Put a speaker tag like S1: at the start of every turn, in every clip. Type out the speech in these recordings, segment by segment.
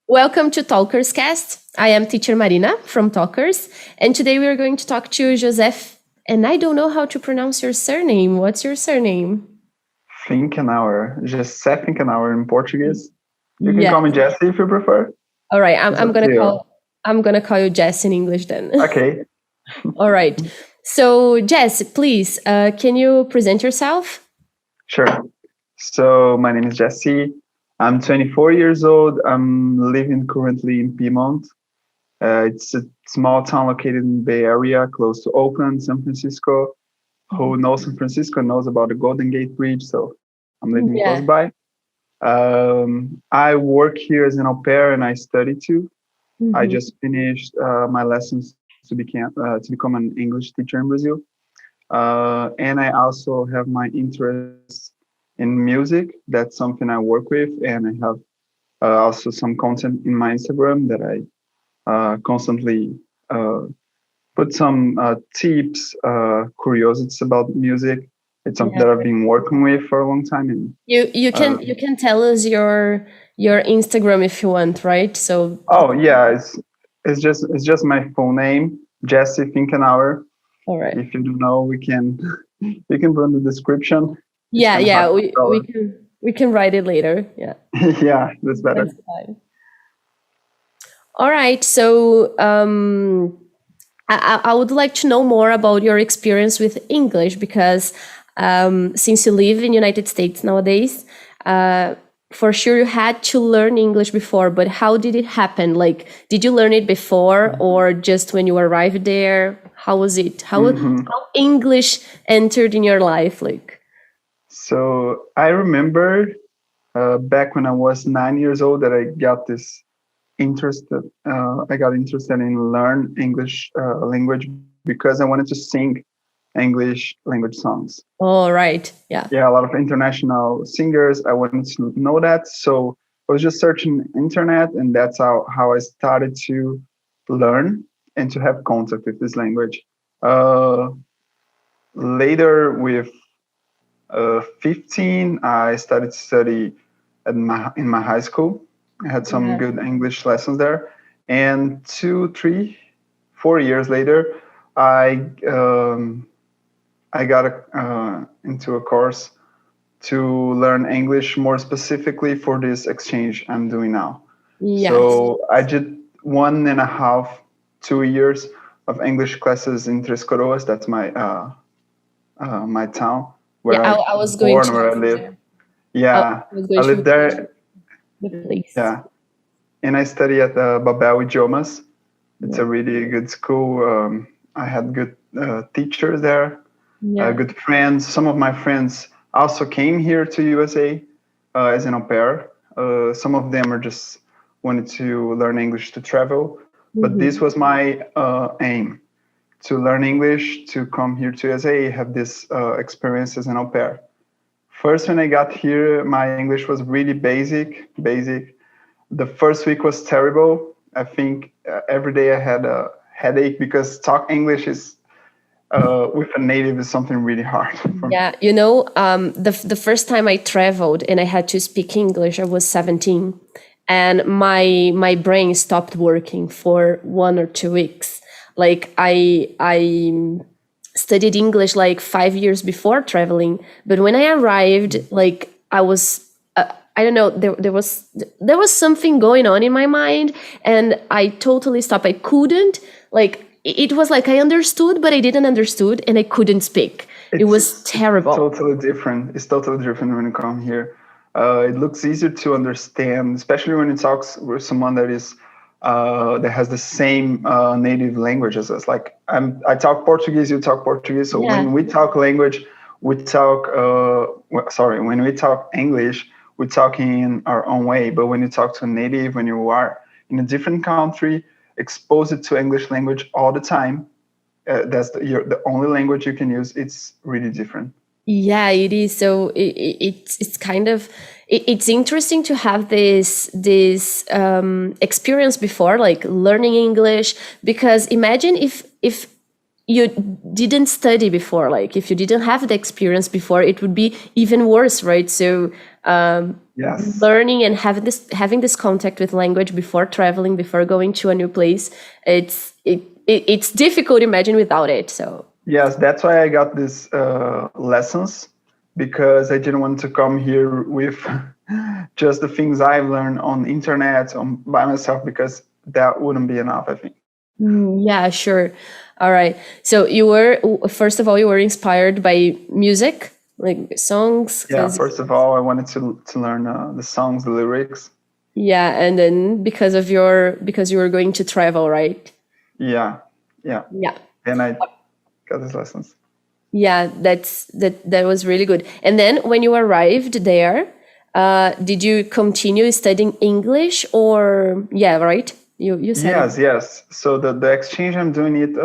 S1: Welcome to Talkers Cast. I am Teacher Marina from Talkers, and today we are going to talk to Joseph. And I don't know how to pronounce your surname. What's your surname?
S2: Finkenauer, Jessé Finkenauer in Portuguese. You can
S1: Yeah.
S2: call me Jessé if you prefer.
S1: All right.
S2: It's up to you.
S1: I'm gonna call you Jess in English then.
S2: Okay.
S1: All right. So Jess, please, can you present yourself?
S2: Sure. So my name is Jessé. I'm 24 years old. I'm living currently in Piedmont. It's a small town located in the Bay Area, close to Oakland, San Francisco. Who knows San Francisco knows about the Golden Gate Bridge, so I'm living close by. I work here as an au pair and I study too. I just finished my lessons to become an English teacher in Brazil. And I also have my interest in music. That's something I work with, and I have also some content in my Instagram that I constantly put some tips, curiosities about music. It's something that I've been working with for a long time. And
S1: you can tell us your Instagram if you want, right? So
S2: it's just my full name, Jessé Finkenauer.
S1: all right.
S2: If you don't know, we can put in the description.
S1: Yeah, we can write it later. Yeah.
S2: Yeah, that's better.
S1: That's fine. All right. So I would like to know more about your experience with English because since you live in United States nowadays, for sure you had to learn English before, but how did it happen? Like, did you learn it before or just when you arrived there? How was it? How English entered in your life? Like,
S2: so I remember back when I was 9 years old that I got this interested. I got interested in learn English language because I wanted to sing English language songs.
S1: Oh, right. Yeah.
S2: Yeah, a lot of international singers. I wanted to know that. So I was just searching internet, and that's how I started to learn and to have contact with this language. Later, with 15, I started to study in my high school. I had some good English lessons there. And 2, 3, 4 years later, I got into a course to learn English more specifically for this exchange I'm doing now. Yes. So I did 1.5, 2 years of English classes in Tres Coroas. That's my my town where
S1: I was going to
S2: where I live. Yeah, I live there. Yeah, and I study at Babel Idiomas. It's a really good school. I had good teachers there. Good friends. Some of my friends also came here to USA as an au pair. Some of them are just wanted to learn English to travel, but this was my aim, to learn English, to come here to USA, have this experience as an au pair. First, when I got here, my English was really basic. The first week was terrible. I think every day I had a headache because talk English is with a native is something really hard.
S1: Yeah, you know, the first time I traveled and I had to speak English, I was 17, and my brain stopped working for 1 or 2 weeks. Like I studied English like 5 years before traveling, but when I arrived, like I was. I don't know. There was something going on in my mind, and I totally stopped. I couldn't like. It was like I understood, but I didn't understood, and I couldn't speak. It was terrible.
S2: It's totally different. It's totally different when you come here. It looks easier to understand, especially when you talk with someone that is that has the same native language as us. Like I talk Portuguese, you talk Portuguese. So when we talk language, we talk. When we talk English, we talk in our own way. But when you talk to a native, when you are in a different country, exposed to English language all the time, that's the only language you can use. It's really different.
S1: Yeah, it is. So it's kind of it's interesting to have this experience before, like learning English. Because imagine if you didn't study before, like if you didn't have the experience before, it would be even worse, right? So
S2: Yes.
S1: learning and having this contact with language before traveling, before going to a new place, it's difficult to imagine without it. So
S2: yes, that's why I got these lessons, because I didn't want to come here with just the things I've learned on internet by myself, because that wouldn't be enough, I think.
S1: yeah, sure. All right. So you were, first of all, you were inspired by music, like songs.
S2: Yeah, first of all, I wanted to learn the songs, the lyrics.
S1: Yeah, and then because you were going to travel, right?
S2: Yeah. And I got these lessons.
S1: Yeah, that was really good. And then when you arrived there, did you continue studying English or yeah, right? You said
S2: Yes. So the exchange I'm doing, it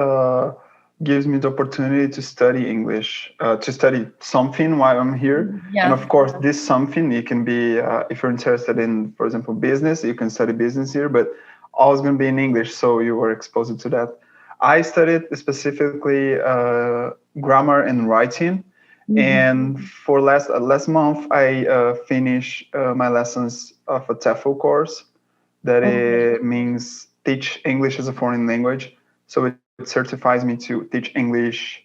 S2: gives me the opportunity to study English, to study something while I'm here.
S1: Yeah.
S2: And of course, this something, it can be, if you're interested in, for example, business, you can study business here, but always going to be in English. So you were exposed to that. I studied specifically grammar and writing. And for last month, I finished my lessons of a TEFL course that it means teach English as a foreign language. So it certifies me to teach English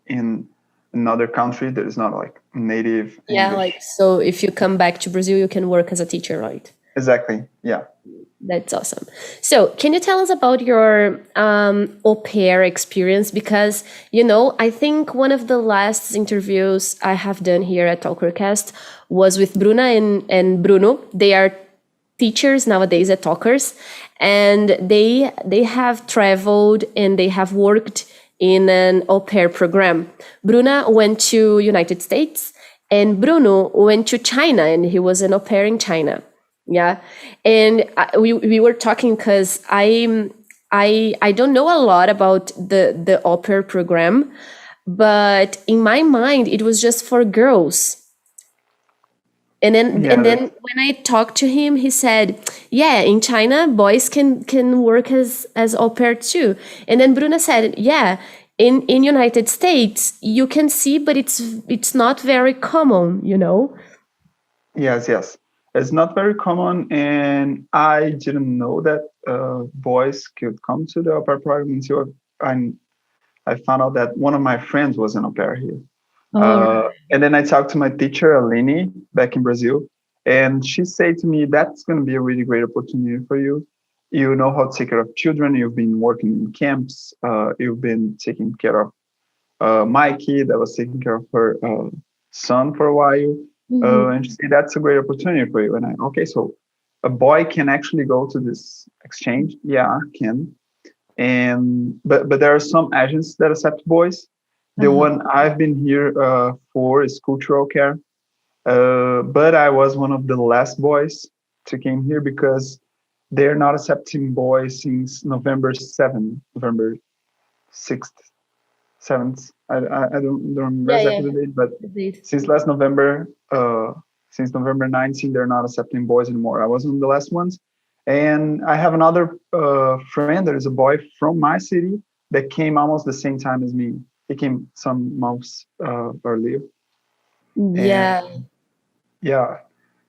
S2: in another country that is not like native
S1: Yeah,
S2: English.
S1: like so if you come back to Brazil, you can work as a teacher, right?
S2: Exactly. Yeah.
S1: That's awesome. So, can you tell us about your au pair experience? Because, I think one of the last interviews I have done here at Talkercast was with Bruna and Bruno. They are teachers nowadays at Talkers, and they have traveled and they have worked in an au pair program. Bruna went to United States, and Bruno went to China, and he was an au pair in China. Yeah, and we were talking because I don't know a lot about the au pair program, but in my mind it was just for girls. And then when I talked to him, he said, "Yeah, in China, boys can work as au pair too." And then Bruna said, "Yeah, in United States you can see, but it's not very common,
S2: Yes. It's not very common, and I didn't know that boys could come to the au pair program until I found out that one of my friends was an au pair here. And then I talked to my teacher, Além, back in Brazil, and she said to me, that's going to be a really great opportunity for you. You know how to take care of children. You've been working in camps. You've been taking care of Mikey, that was taking care of her son for a while. And she said, that's a great opportunity for you. And okay, so a boy can actually go to this exchange. Yeah, can. And but there are some agents that accept boys. The one I've been here for is cultural care. But I was one of the last boys to came here because they're not accepting boys since November 7th, November 6th, 7th. I don't remember exactly the date, but since last November, since November 19th, they're not accepting boys anymore. I was one of the last ones. And I have another friend that is a boy from my city that came almost the same time as me. He came some months earlier.
S1: Yeah.
S2: And yeah.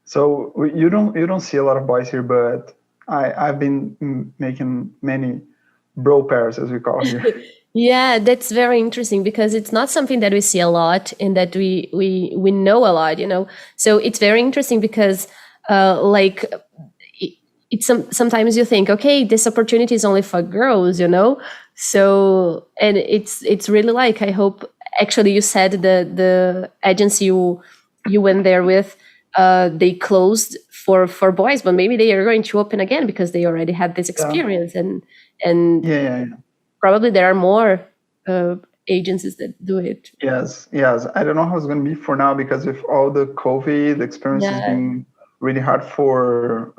S2: So you don't see a lot of boys here, but I've been making many bro pairs, as we call here.
S1: Yeah, that's very interesting because it's not something that we see a lot and that we know a lot, So it's very interesting because like it's sometimes you think, okay, this opportunity is only for girls, So and it's really like, I hope, actually you said the agency you went there with, they closed for boys, but maybe they are going to open again because they already had this experience and
S2: Yeah.
S1: probably there are more agencies that do it.
S2: Yes. I don't know how it's going to be for now because with all the COVID, the experience has been really hard for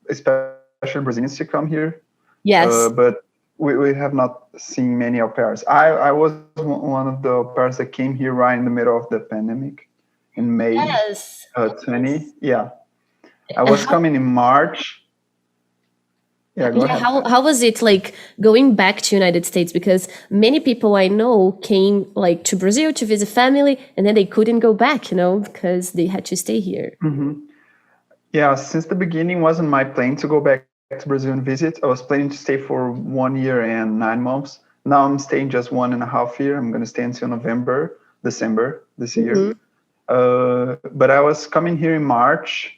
S2: especially Brazilians to come here.
S1: Yes.
S2: But we have not seen many au pairs. I was one of the au pairs that came here right in the middle of the pandemic in May 20. Yeah. I was coming in March. Yeah, go ahead.
S1: How was it like going back to United States? Because many people I know came like to Brazil to visit family, and then they couldn't go back, because they had to stay here.
S2: Yeah, since the beginning wasn't my plan to go back to Brazil and visit. I was planning to stay for 1 year and 9 months. Now I'm staying just 1.5 years. I'm going to stay until December this year. But I was coming here in March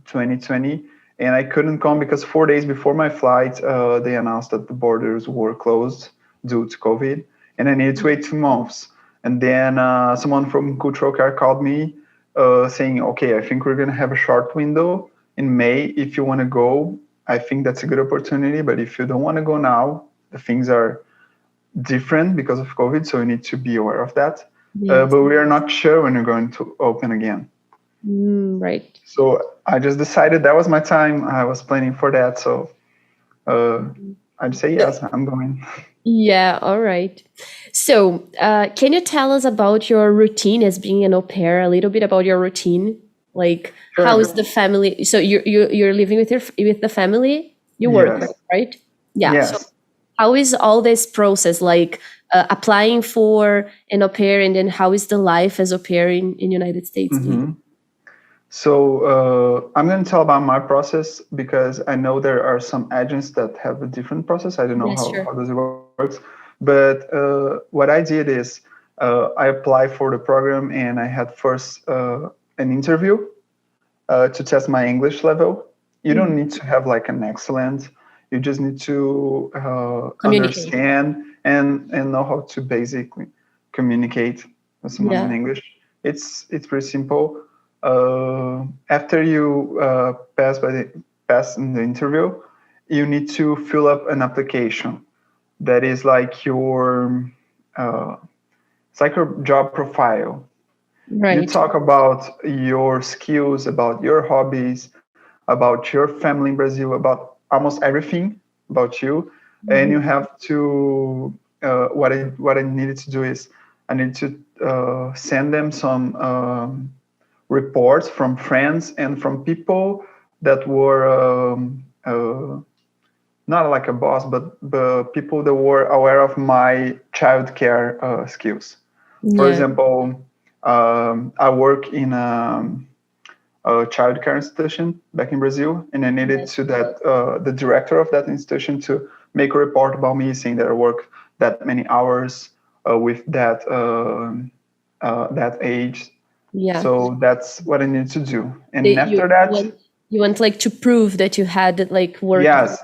S2: 2020, and I couldn't come because 4 days before my flight, they announced that the borders were closed due to COVID, and I needed to wait 2 months. And then someone from Cultural Care called me saying, okay, I think we're going to have a short window in May. If you want to go, I think that's a good opportunity. But if you don't want to go now, the things are different because of COVID, so you need to be aware of that. Yes. But we are not sure when we're going to open again.
S1: Right.
S2: So I just decided that was my time. I was planning for that. So I'd say yes, I'm going.
S1: Yeah, all right. So can you tell us about your routine as being an au pair, a little bit about your routine? Like, sure. How is the family? So you're living with the family? You work, yes. Right? Yeah.
S2: Yes.
S1: So how is all this process, like applying for an au pair, and then how is the life as au pair in United States?
S2: Mm-hmm. So I'm going to tell about my process because I know there are some agents that have a different process. I don't know how does it work. But what I did is I applied for the program, and I had first an interview to test my English level. You don't need to have like an excellent. You just need to understand and know how to basically communicate with someone in English. It's pretty simple. After you pass in the interview, you need to fill up an application that is like your it's like your job profile. Right. You talk about your skills, about your hobbies, about your family in Brazil, about almost everything about you. And you have to what I needed to do is I need to send them some reports from friends and from people that were not like a boss, but people that were aware of my childcare skills. For example, I work in a childcare institution back in Brazil, and I needed to the director of that institution to make a report about me, saying that I work that many hours with that age. Yeah. So that's what I need to do. And after that,
S1: you want like to prove that you had like work.
S2: Yes,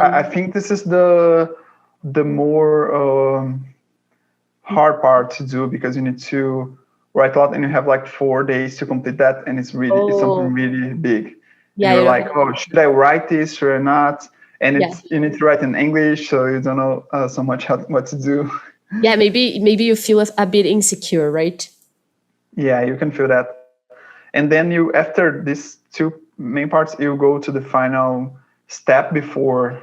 S2: I think this is the more hard part to do, because you need to write a lot, and you have like 4 days to complete that, and it's something really big. Yeah, and you're like, should I write this or not? And you need to write in English, so you don't know so much what to do.
S1: Yeah, maybe you feel a bit insecure, right?
S2: Yeah, you can feel that. And then after these 2 main parts, you go to the final step before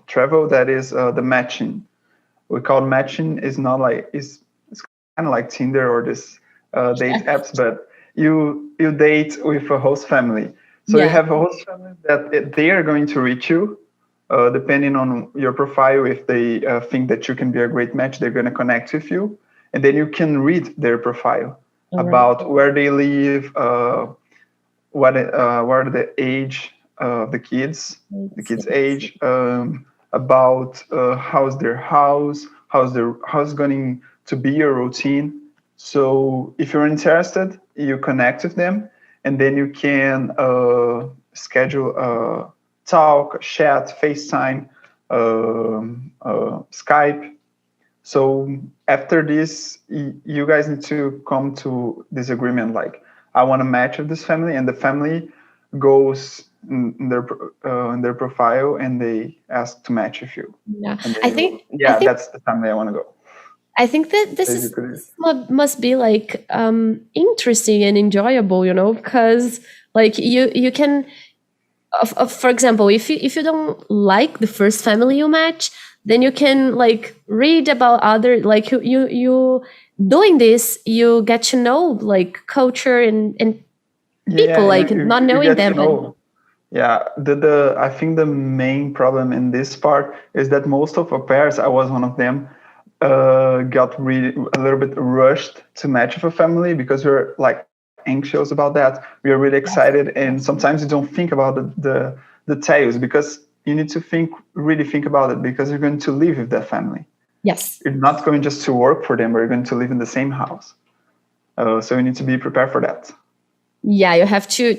S2: travel. That is the matching. We call matching. Is not like it's kind of like Tinder or this date apps, but you date with a host family. So you have a host family that they are going to reach you, depending on your profile. If they think that you can be a great match, they're going to connect with you, and then you can read their profile about where they live, what the age of the kids age, about how's their house, how's going to be your routine. So if you're interested, you connect with them, and then you can schedule a talk, chat, FaceTime, Skype. So after this, you guys need to come to this agreement. Like, I want to match with this family, and the family goes in their profile, and they ask to match with you.
S1: Yeah,
S2: I think that's the family I want to go.
S1: I think that this must be like interesting and enjoyable, because like you can, for example, if you don't like the first family you match, then you can like read about other, like you doing this, you get to know like culture and people, like not knowing them.
S2: Yeah, I think the main problem in this part is that most of our pairs, I was one of them, got really a little bit rushed to match with a family because we're like anxious about that. We are really excited, and sometimes you don't think about the details because you need to really think about it because you're going to live with that family.
S1: Yes.
S2: You're not going just to work for them, but you're going to live in the same house. So you need to be prepared for that.
S1: Yeah, you have to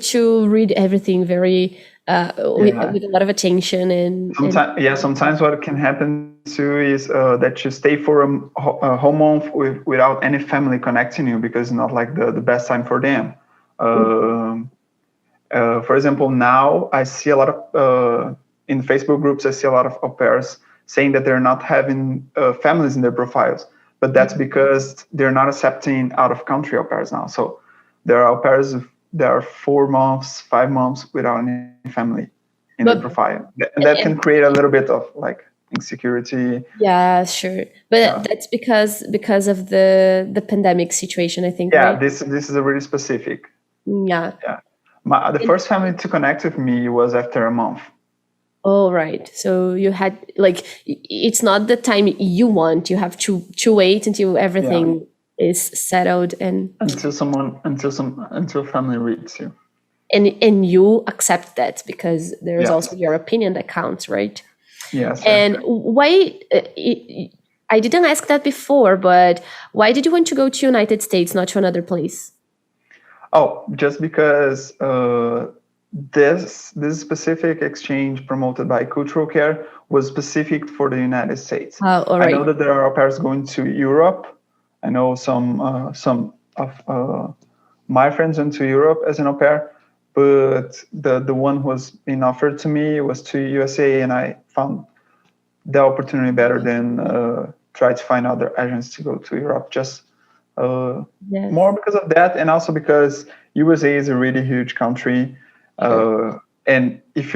S1: read everything very with a lot of attention and
S2: sometimes what can happen too is that you stay for a whole month without any family connecting you because it's not like the best time for them. For example, now I see a lot of in Facebook groups, I see a lot of au pairs saying that they're not having families in their profiles, but that's because they're not accepting out of country au pairs now. So there are au pairs that are 4 months, 5 months without any family in their profile. And that can create a little bit of like insecurity.
S1: Yeah, sure. But that's because of the pandemic situation, I think.
S2: Yeah,
S1: right?
S2: this is a really specific.
S1: Yeah.
S2: The first family to connect with me was after a month.
S1: Oh, right. So you had like, it's not the time you want. You have to wait until everything is settled and
S2: until family reads you.
S1: And you accept that because there is also your opinion that counts, right?
S2: Yes.
S1: And why? I didn't ask that before, but why did you want to go to United States, not to another place?
S2: Oh, just because this specific exchange promoted by Cultural Care was specific for the United States.
S1: All right.
S2: I know that there are au pairs going to Europe. I know some of my friends went to Europe as an au pair, but the one who was being offered to me was to USA, and I found the opportunity better than try to find other agents to go to Europe. Just more because of that, and also because USA is a really huge country. And if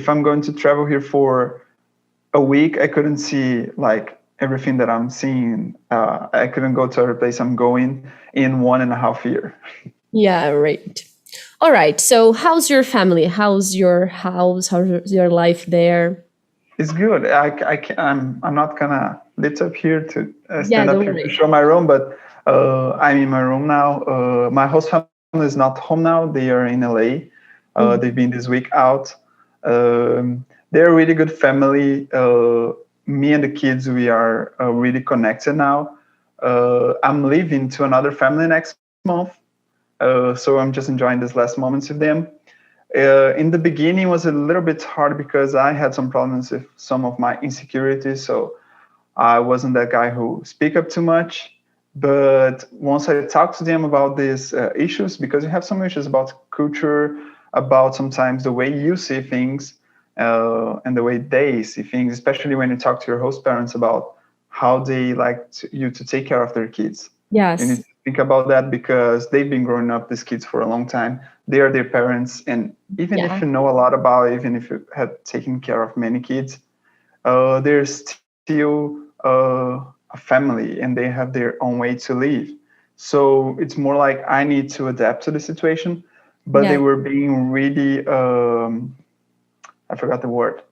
S2: I'm going to travel here for a week, I couldn't see like everything that I'm seeing. I couldn't go to every place I'm going in 1.5 years. Yeah,
S1: right. All right. So how's your family? How's your house? How's your life there?
S2: It's good. I'm not gonna lift up here to stand up here to show my room, but I'm in my room now. My host family is not home now. They are in LA. They've been this week out. They're a really good family. Me and the kids, we are really connected now. I'm leaving to another family next month. So I'm just enjoying these last moments with them. In the beginning, it was a little bit hard because I had some problems with some of my insecurities. So I wasn't that guy who speak up too much. But once I talked to them about these issues, because you have some issues about culture, about sometimes the way you see things and the way they see things, especially when you talk to your host parents about how they like you to take care of their kids.
S1: Yes.
S2: You need to think about that because they've been growing up these kids for a long time. They are their parents. And even if you know a lot about it, even if you have taken care of many kids, there's still a family and they have their own way to live. So it's more like I need to adapt to the situation. But they were being really, I forgot the word,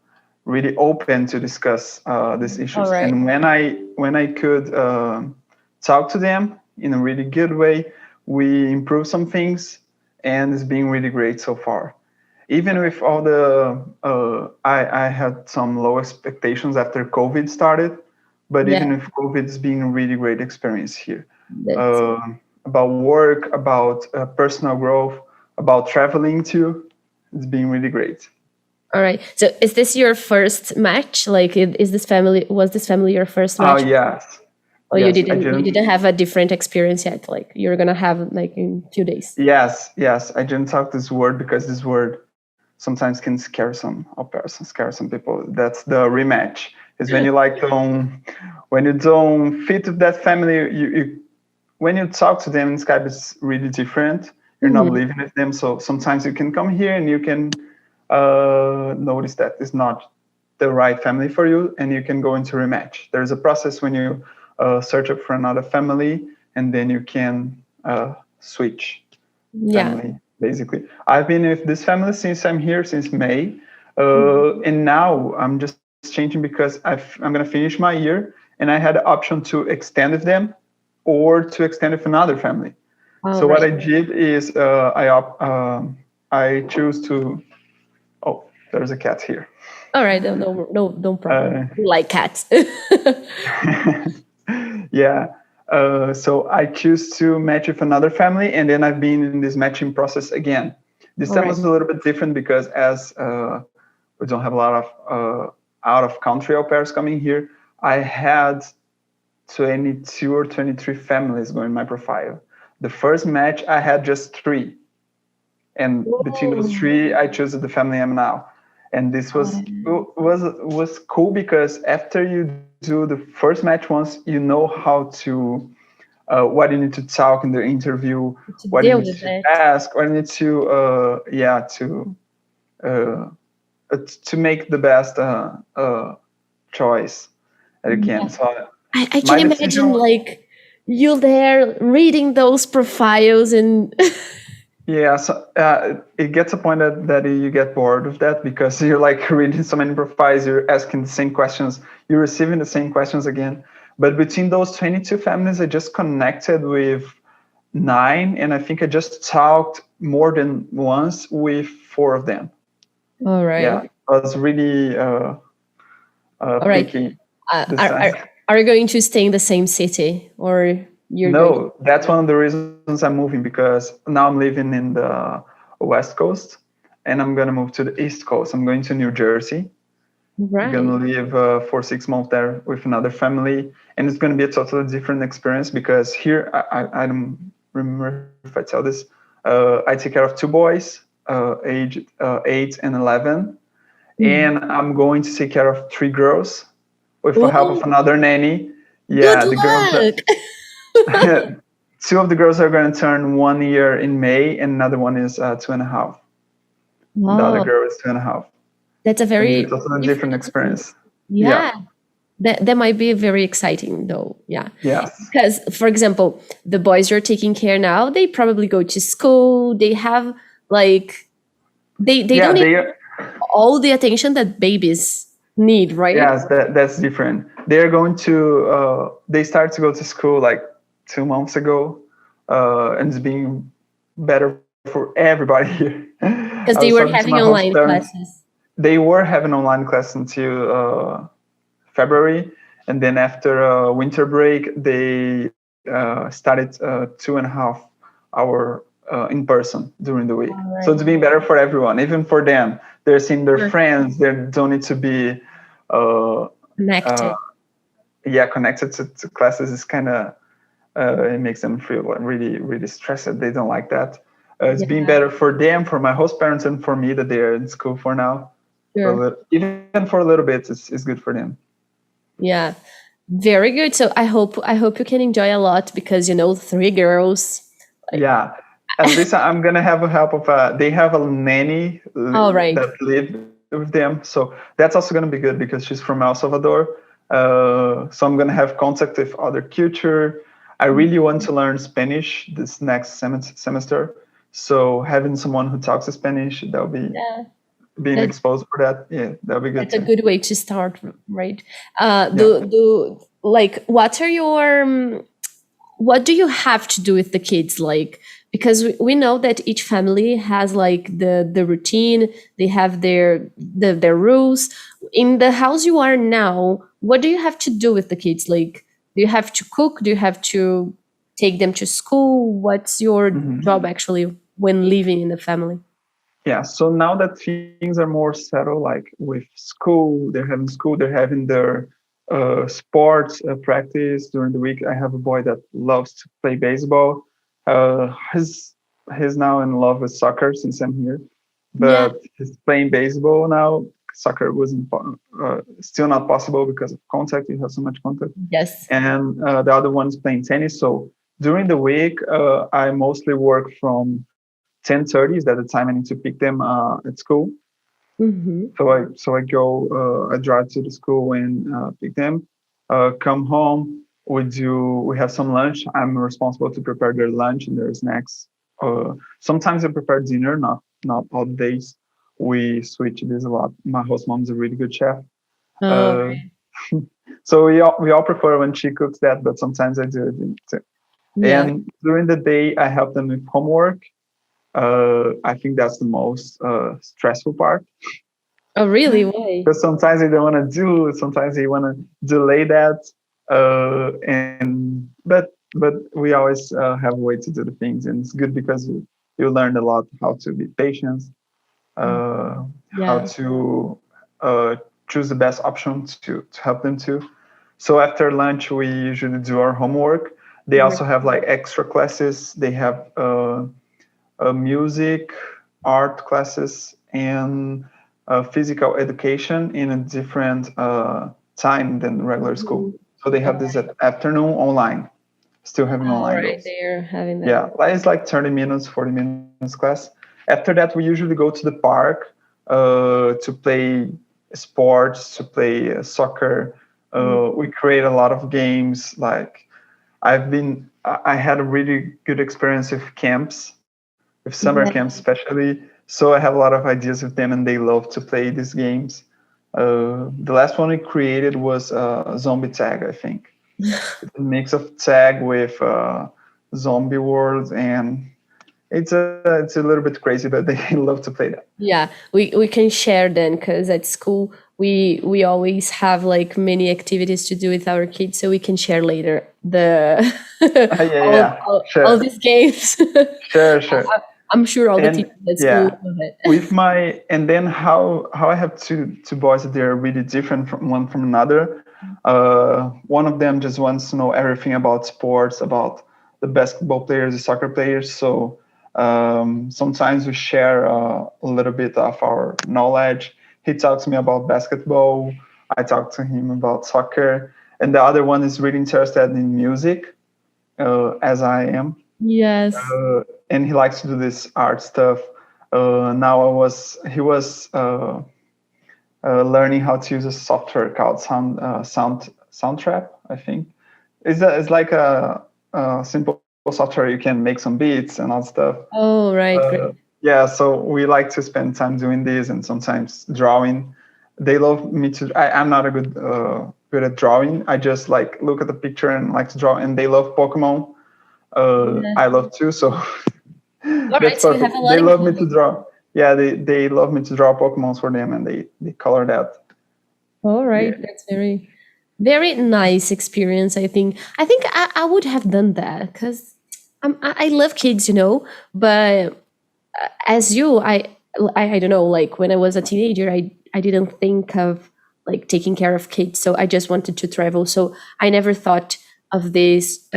S2: really open to discuss these issues.
S1: Right.
S2: And when I could talk to them in a really good way, we improved some things, and it's been really great so far. Even with all the, I had some low expectations after COVID started, but even with COVID, it's been a really great experience here. About work, about personal growth, about traveling too. It's been really great.
S1: All right. So is this your first match? Like, was this family your first match?
S2: Oh, yes.
S1: Or you didn't have a different experience yet? Like you're going to have like in 2 days?
S2: Yes. I didn't talk this word because this word sometimes can scare some au pairs, scare some people. That's the rematch. Is when you when you don't fit with that family, when you talk to them in Skype, it's really different. You're not living with them. So sometimes you can come here and you can notice that it's not the right family for you, and you can go into rematch. There's a process when you search up for another family, and then you can switch family. basically. I've been with this family since I'm here since May, and now I'm just changing because I'm gonna finish my year, and I had the option to extend with them or to extend with another family. So what I did is I choose to. Oh, there's a cat here.
S1: All right, no problem. We like cats.
S2: Yeah. So I choose to match with another family, and then I've been in this matching process again. This time was a little bit different because as we don't have a lot of out of country au pairs coming here, I had 22 or 23 families going in my profile. The first match I had just 3, and between those 3 I chose the family I'm now. And this was cool because after you do the first match once, you know how to what you need to talk in the interview, what you need to ask, what you need to to make the best choice that you can. So
S1: I can imagine like you there reading those profiles and
S2: yeah, so it gets a point that you get bored of that because you're like reading so many profiles, you're asking the same questions, you're receiving the same questions again. But between those 22 families, I just connected with 9, and I think I just talked more than once with 4 of them.
S1: All right.
S2: Yeah, I was really picky.
S1: Are you going to stay in the same city or?
S2: No, that's one of the reasons I'm moving, because now I'm living in the West Coast and I'm going to move to the East Coast. I'm going to New Jersey. I'm going to live for 6 months there with another family. And it's going to be a totally different experience because here, I don't remember if I tell this, I take care of 2 boys, aged 8 and 11. And I'm going to take care of 3 girls with the help of another nanny.
S1: Yeah, good luck.
S2: 2 of the girls are going to turn 1 year in May, and another one is 2.5. Wow. The other girl is 2.5.
S1: That's a very
S2: different experience.
S1: Yeah. That might be very exciting, though. Yeah.
S2: Yes.
S1: Because, for example, the boys you're taking care now, they probably go to school. They have like they don't need all the attention that babies need, right?
S2: Yes, that's different. They're going to they start to go to school like 2 months ago, and it's being better for everybody here.
S1: Because they were having online classes.
S2: They were having online class until February, and then after winter break, they started 2.5 hour in person during the week. Right. So it's being better for everyone, even for them. They're seeing their friends. They don't need to be
S1: connected.
S2: Connected to classes is kind of it makes them feel really, really stressed. They don't like that. It's been better for them, for my host parents, and for me that they're in school for now. Sure. Even for a little bit, it's good for them.
S1: Yeah, very good. So I hope you can enjoy a lot because 3 girls.
S2: Yeah, at least I'm gonna have a help of they have a nanny that live with them, so that's also gonna be good because she's from El Salvador. So I'm gonna have contact with other culture. I really want to learn Spanish this next semester. So having someone who talks Spanish, that'll be being exposed for that. Yeah, that'll be good.
S1: That's a good way to start, right? What do you have to do with the kids? Like, because we know that each family has like the routine, they have their rules. In the house you are now, what do you have to do with the kids? Like, do you have to cook? Do you have to take them to school? What's your job actually when living in the family?
S2: Yeah, so now that things are more settled, like with school, they're having their sports practice during the week. I have a boy that loves to play baseball. He's now in love with soccer since I'm here, but he's playing baseball now. Soccer wasn't still not possible because of contact. You have so much contact.
S1: Yes.
S2: And the other one's playing tennis. So during the week, I mostly work from 10:30. Is that the time I need to pick them at school? So I go, I drive to the school and pick them. Come home. We have some lunch. I'm responsible to prepare their lunch and their snacks. Sometimes I prepare dinner, not all days. We switch this a lot. My host mom is a really good chef.
S1: Oh,
S2: Uh, so we all prefer when she cooks that, but sometimes I do it too.
S1: yeah.
S2: And during the day, I help them with homework. I think that's the most stressful part.
S1: Oh, really? Why?
S2: Because sometimes they don't want to do, sometimes they want to delay that. But we always have a way to do the things, and it's good because you learn a lot how to be patient, how
S1: Yeah.
S2: to choose the best option to help them too. So after lunch, we usually do our homework. They
S1: Right.
S2: also have like extra classes. They have music, art classes, and physical education in a different time than regular school. So they have this at afternoon online, still having
S1: All
S2: online
S1: right,
S2: those.
S1: they're having that.
S2: Yeah, it's like 30 minutes, 40 minutes class. After that, we usually go to the park to play sports, to play soccer. We create a lot of games. Like I had a really good experience with camps, with summer camps
S1: Yeah.
S2: especially. So I have a lot of ideas with them, and they love to play these games. The last one we created was zombie tag, I think. It's a mix of tag with zombie worlds, and it's a little bit crazy, but they love to play that.
S1: Yeah, we can share then because at school we always have like many activities to do with our kids, so we can share later the
S2: Yeah, yeah,
S1: all
S2: sure,
S1: these games.
S2: sure.
S1: I'm sure all the
S2: And
S1: teachers at school
S2: yeah,
S1: love it.
S2: with my and then how I have two boys that they're really different from one from another. One of them just wants to know everything about sports, about the basketball players, the soccer players. So sometimes we share a little bit of our knowledge. He talks to me about basketball. I talk to him about soccer. And the other one is really interested in music, as I am,
S1: Yes.
S2: and he likes to do this art stuff. Now he was learning how to use a software called Soundtrap, I think. It's like a simple software you can make some beats and all stuff.
S1: Oh, right, great.
S2: Yeah, so we like to spend time doing this and sometimes drawing. They love me to. I'm not a good at drawing. I just like look at the picture and like to draw. And they love Pokemon.
S1: Yeah.
S2: I love too. So
S1: All right,
S2: that's
S1: so you have
S2: perfect.
S1: a lot
S2: They
S1: in
S2: love me to
S1: common.
S2: draw. Yeah, they love me to draw Pokemons for them, and they color that.
S1: All
S2: Yeah,
S1: right, that's very nice experience. I think I would have done that because I love kids, but as you, I don't know, like when I was a teenager, I didn't think of like taking care of kids, so I just wanted to travel. So I never thought of this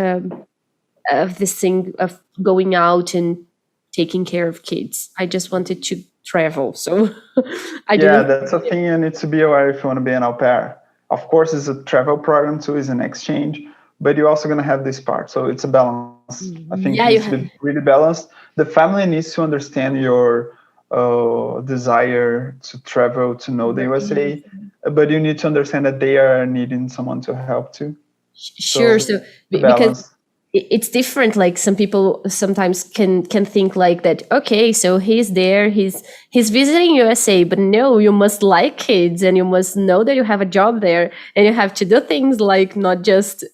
S1: thing of going out and taking care of kids. I just wanted to travel, so I
S2: yeah,
S1: didn't.
S2: that's a thing you need to be aware if you want to be an au pair. Of course, it's a travel program too, it's an exchange, but you're also going to have this part. So it's a balance. I think it needs
S1: Yeah,
S2: to
S1: you
S2: be
S1: have.
S2: really balanced. The family needs to understand your desire to travel to know the USA, but you need to understand that they are needing someone to help too.
S1: Sure.
S2: So
S1: So
S2: the
S1: because
S2: balance.
S1: it's different. Like some people sometimes can think like that. Okay, so he's there. He's visiting USA, but no, you must like kids, and you must know that you have a job there, and you have to do things like not just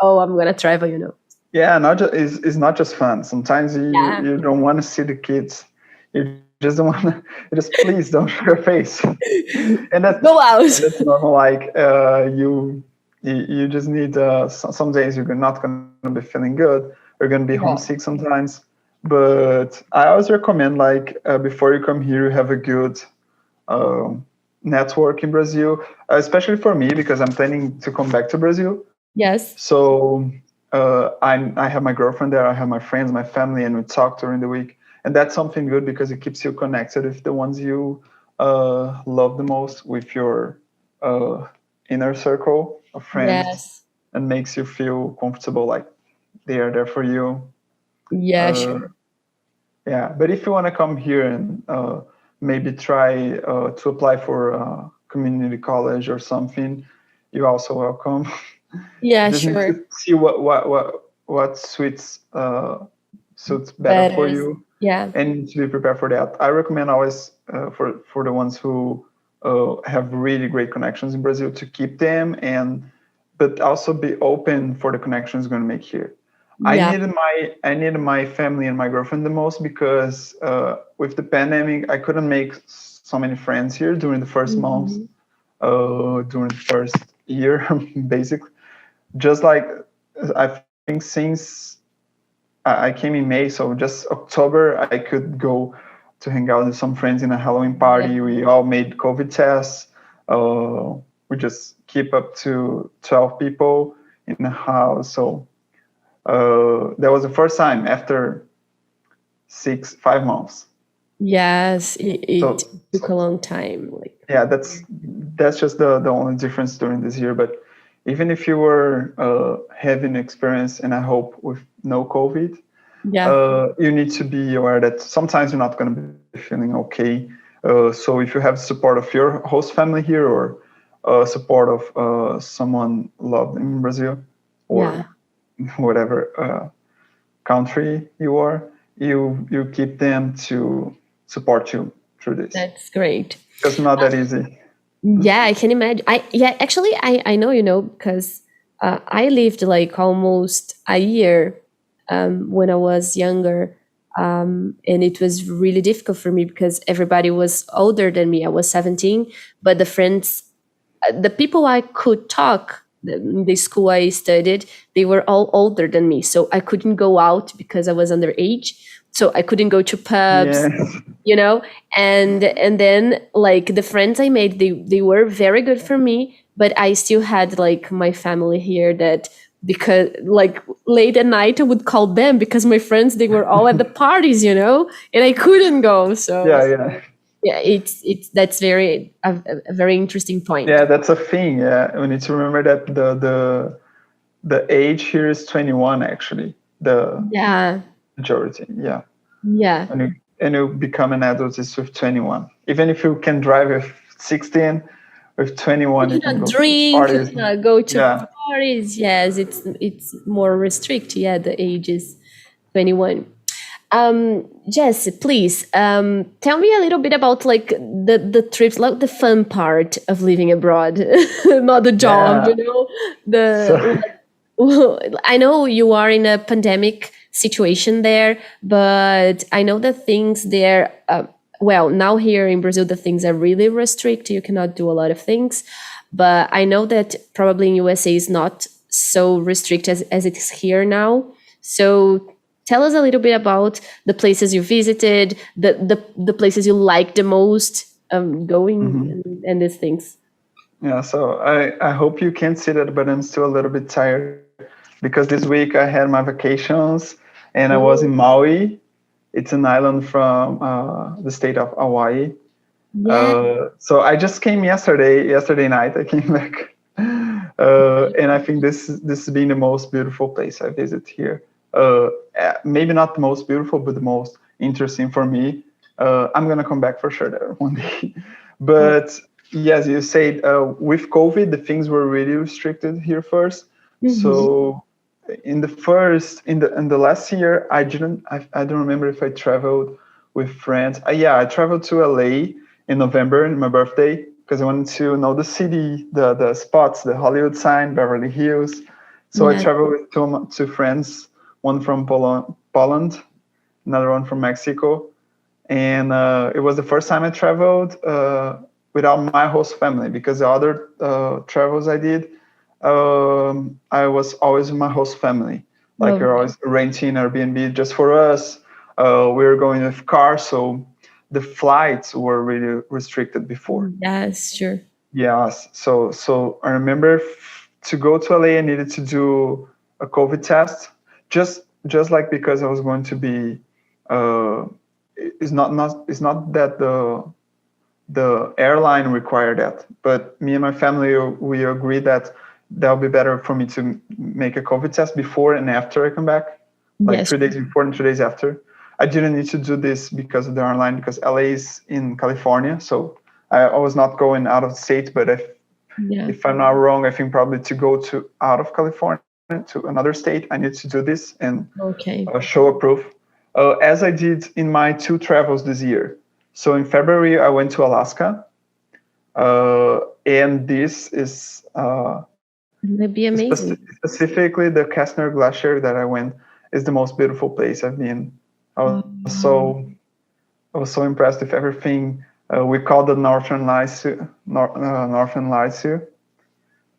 S1: I'm gonna travel.
S2: Yeah, not just it's not just fun. Sometimes
S1: Yeah.
S2: you don't want to see the kids. You just don't want to. You just please don't show your face,
S1: Go
S2: and
S1: out.
S2: that's normal. Like you just need some days you're not going to be feeling good. You're going to be homesick
S1: Yeah.
S2: sometimes. But I always recommend like before you come here, you have a good um, network in Brazil, especially for me because I'm planning to come back to Brazil.
S1: Yes.
S2: So I have my girlfriend there, I have my friends, my family, and we talk during the week. And that's something good because it keeps you connected with the ones you love the most, with your uh, inner circle of friends,
S1: Yes.
S2: and makes you feel comfortable, like they are there for you.
S1: Yeah.
S2: Uh,
S1: Sure.
S2: yeah, but if you want to come here and maybe try to apply for community college or something, you're also welcome.
S1: Yeah.
S2: Just need
S1: Sure.
S2: to see what suits suits better for
S1: is.
S2: you.
S1: Yeah.
S2: And you need to be prepared for that. I recommend always for the ones who have really great connections in Brazil to keep them, but also be open for the connections you're going to make here.
S1: Yeah.
S2: I needed my family and my girlfriend the most because with the pandemic, I couldn't make so many friends here during the first months, during the first year, basically. Just like I think since I came in May, so just October, I could go to hang out with some friends in a Halloween party.
S1: Yeah.
S2: We all made COVID tests. We just keep up to 12 people in the house. So that was the first time after 5 months.
S1: Yes, it took a long time.
S2: Yeah, that's just the only difference during this year. But even if you were having experience, and I hope with no COVID, you need to be aware that sometimes you're not going to be feeling okay. So if you have support of your host family here or support of someone loved in Brazil or whatever country you are, you keep them to support you through this.
S1: That's great.
S2: It's not that easy.
S1: Yeah, I can imagine. Actually, I know, because I lived like almost a year when I was younger. And it was really difficult for me because everybody was older than me. I was 17, but the people I could talk, the school I studied, they were all older than me. So I couldn't go out because I was underage. So I couldn't go to pubs, and then like the friends I made, they were very good for me, but I still had like my family here that, because like late at night I would call them because my friends, they were all at the parties, and I couldn't go. So it's that's a very interesting point.
S2: Yeah, that's a thing. Yeah, we need to remember that the age here is 21 actually. The majority. Yeah. And you become an adult is with 21. Even if you can drive with 16, with 21 you can go
S1: drink,
S2: to parties.
S1: go to parties. Yes, it's more restricted. Yeah, the age is 21. Jessé, please tell me a little bit about like the trips, like the fun part of living abroad, not the job. I know you are in a pandemic situation there, but I know that things there. Well, now here in Brazil, the things are really restricted. You cannot do a lot of things, but I know that probably in USA is not so restricted as it is here now. So tell us a little bit about the places you visited, the places you like the most going, and these things.
S2: Yeah, so I hope you can see that, but I'm still a little bit tired because this week I had my vacations and I was in Maui. It's an island from the state of Hawaii. So I just came yesterday night. I came back, and I think this has been the most beautiful place I visit here. Maybe not the most beautiful, but the most interesting for me. I'm gonna come back for sure there one day. But yes, you said with COVID, the things were really restricted here first. So in the last year, I don't remember if I traveled with friends. I traveled to LA in November, in my birthday, because I wanted to know the city, the spots, the Hollywood sign, Beverly Hills. So I traveled with two friends, one from Poland, another one from Mexico. And it was the first time I traveled without my host family, because the other travels I did, I was always with my host family. Like we're always renting Airbnb just for us. We were going with cars, so the flights were really restricted before.
S1: Yes, sure.
S2: Yes. So I remember to go to LA, I needed to do a COVID test, just like because I was going to be. It's not that the airline required that, but me and my family, we agreed that that'll be better for me to make a COVID test before and after I come back, like 3 days before and 3 days after. I didn't need to do this because of the airline, because LA is in California, so I was not going out of the state. But if I'm not wrong, I think probably to go out of California to another state, I need to do this and show a proof. as I did in my 2 travels this year. So in February, I went to Alaska. And this is
S1: That'd be amazing.
S2: Specifically, the Kastner Glacier that I went is the most beautiful place I've been. I was so impressed with everything. We call the Northern Lights here,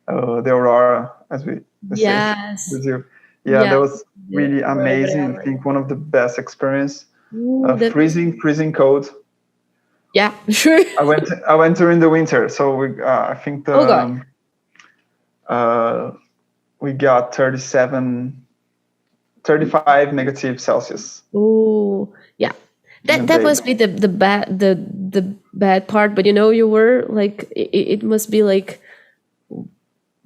S2: the Aurora, as we say. Brazil. Yeah, that was really amazing. I think one of the best experience. Freezing cold.
S1: Yeah, sure.
S2: I went during the winter, so I think we got 35 negative Celsius.
S1: Oh, yeah. That must be the bad part, but you were like, it must be like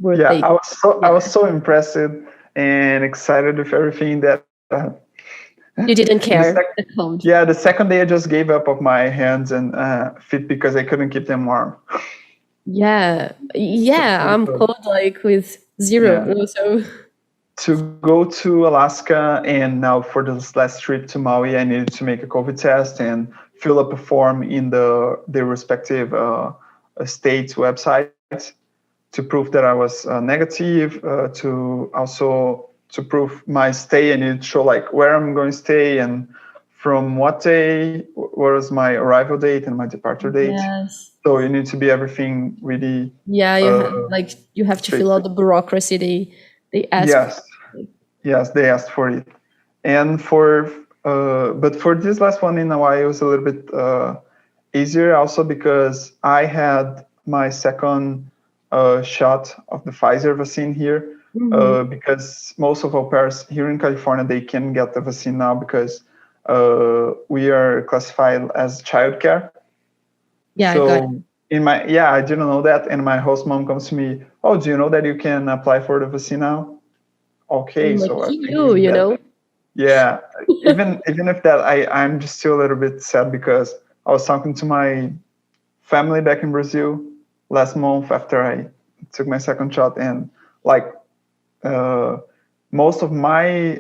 S1: worth it.
S2: I was so impressed and excited with everything that
S1: you didn't care.
S2: The second day I just gave up of my hands and feet because I couldn't keep them warm.
S1: I'm cold like with 0. So
S2: to go to Alaska, and now for this last trip to Maui, I needed to make a COVID test and fill up a form in the respective state's websites to prove that I was negative. To prove my stay, I needed to show like where I'm going to stay and from what day, what was my arrival date and my departure date.
S1: Yes.
S2: So you need to be everything really.
S1: Yeah, you have to fill out the bureaucracy they ask.
S2: Yes, they asked for it. And but for this last one in Hawaii, it was a little bit easier also because I had my second shot of the Pfizer vaccine here. Because most of our pairs here in California, they can get the vaccine now because we are classified as childcare.
S1: Yeah,
S2: so I didn't know that, and my host mom comes to me, "Oh, do you know that you can apply for the vaccine now?" Okay, so
S1: you know.
S2: Yeah, even if that, I'm just still a little bit sad because I was talking to my family back in Brazil last month after I took my second shot, and like most of my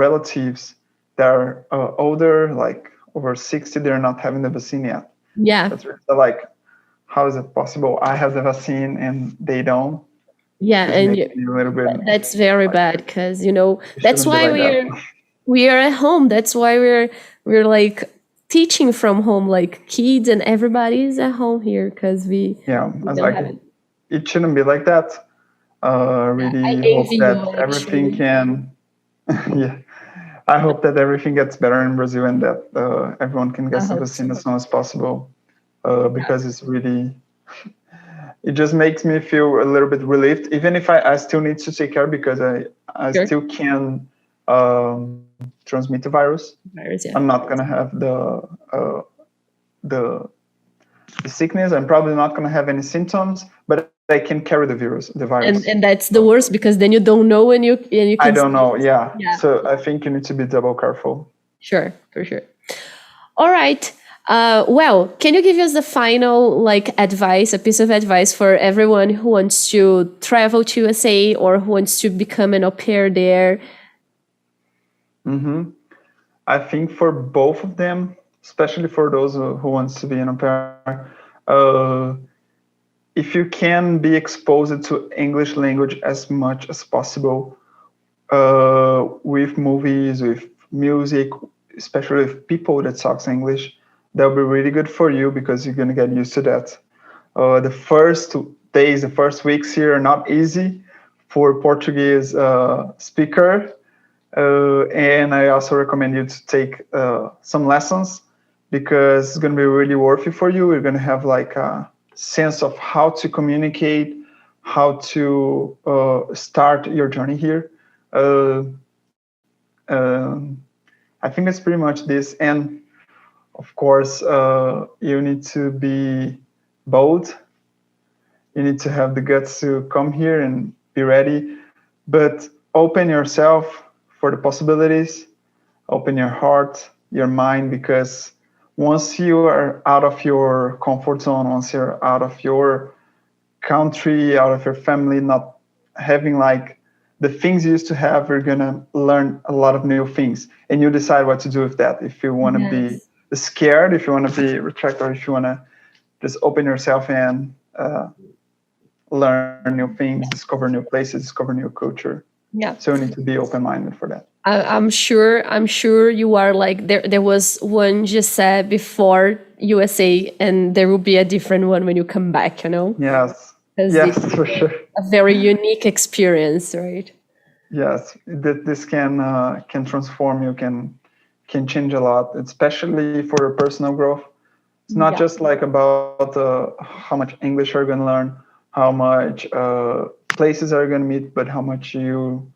S2: relatives that are older, like over 60, they're not having the vaccine yet.
S1: Yeah.
S2: That's like, how is it possible? I have the vaccine and they don't.
S1: Yeah, and that's very bad because that's why we are at home. That's why we're like teaching from home, like kids and everybody is at home here because we
S2: I was like, it shouldn't be like that. Really hope that everything can. I hope that everything gets better in Brazil and that everyone can get the vaccine as soon as possible because it's really. It just makes me feel a little bit relieved, even if I still need to take care because I still can transmit the virus. I'm not gonna have the sickness. I'm probably not gonna have any symptoms, but I can carry the virus.
S1: And that's the worst because then you don't know and you can.
S2: I don't know. Yeah. So I think you need to be double careful.
S1: Sure, for sure. All right. Well, can you give us the final advice, a piece of advice for everyone who wants to travel to USA or who wants to become an au pair there?
S2: I think for both of them, especially for those who wants to be an au pair, if you can be exposed to English language as much as possible with movies, with music, especially with people that talks English, that'll be really good for you because you're going to get used to that. The first days, the first weeks here are not easy for Portuguese speaker. And I also recommend you to take some lessons because it's going to be really worth it for you. You're going to have like a sense of how to communicate, how to start your journey here. I think it's pretty much this. And of course, you need to be bold. You need to have the guts to come here and be ready, but open yourself for the possibilities, open your heart, your mind, because once you are out of your comfort zone, once you're out of your country, out of your family, not having like the things you used to have, you're gonna learn a lot of new things, and you decide what to do with that. If you want to be scared, if you want to be retracted, or if you want to just open yourself and learn new things, discover new places, discover new culture.
S1: Yeah.
S2: So you need to be open-minded for that.
S1: I'm sure you are like, there was one Jessé before USA, and there will be a different one when you come back, you know?
S2: Yes. Yes, for sure.
S1: A very unique experience, right?
S2: Yes, this can transform you, can change a lot, especially for personal growth. It's not just like about how much English you're going to learn, how much places are going to meet, but how much you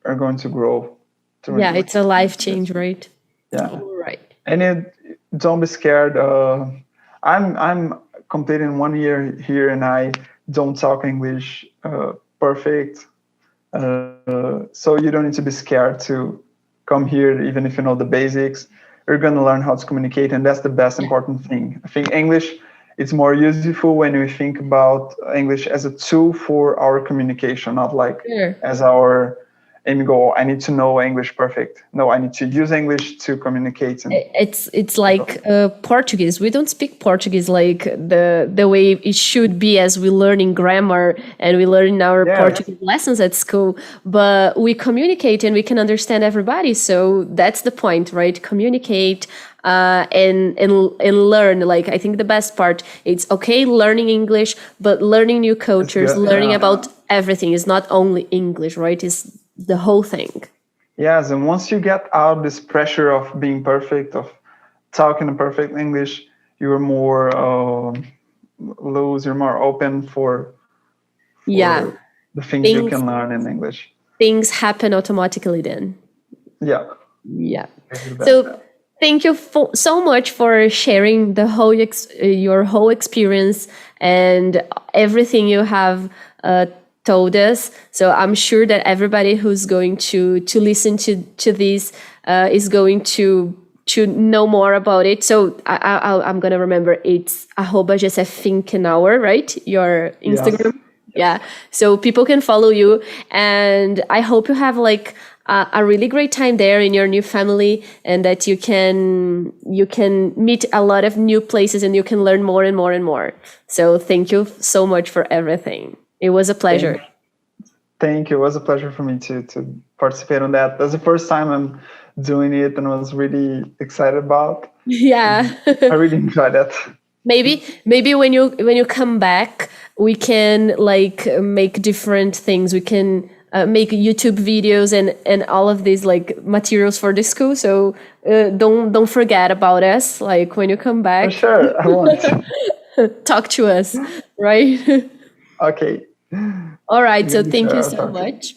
S2: are going to grow.
S1: It's a life change, right?
S2: Yeah.
S1: Right.
S2: And don't be scared. I'm completing 1 year here, and I don't talk English perfect. So you don't need to be scared to come here, even if you know the basics. You're going to learn how to communicate, and that's the best important thing. I think English is more useful when we think about English as a tool for our communication, not like as our aim goal. I need to know English perfect. No, I need to use English to communicate.
S1: It's like Portuguese. We don't speak Portuguese like the way it should be, as we learn in grammar and we learn in our Portuguese lessons at school. But we communicate and we can understand everybody. So that's the point, right? Communicate and learn. Like, I think the best part, it's okay learning English, but learning new cultures, learning about everything is not only English, right? It's the whole thing.
S2: Yes, and once you get out this pressure of being perfect, of talking in perfect English, you're more loose, you're more open for the things you can learn in English.
S1: Things happen automatically then.
S2: Yeah.
S1: So thank you so much for sharing the whole your whole experience and everything you have told us. So I'm sure that everybody who's going to listen to this is going to know more about it. So I'm gonna remember, it's @Jessé_Finkenauer, right? Your Instagram. Yeah. So people can follow you, and I hope you have like a really great time there in your new family, and that you can meet a lot of new places and you can learn more and more and more. So thank you so much for everything. It was a pleasure.
S2: Thank you. It was a pleasure for me to participate on that. That's the first time I'm doing it, and I was really excited about.
S1: Yeah.
S2: I really enjoyed that.
S1: Maybe when you come back, we can like make different things. We can make YouTube videos and all of these like materials for the school. So don't forget about us. Like when you come back.
S2: For sure, I won't.
S1: Talk to us, right?
S2: Okay.
S1: All right. So thank you so much.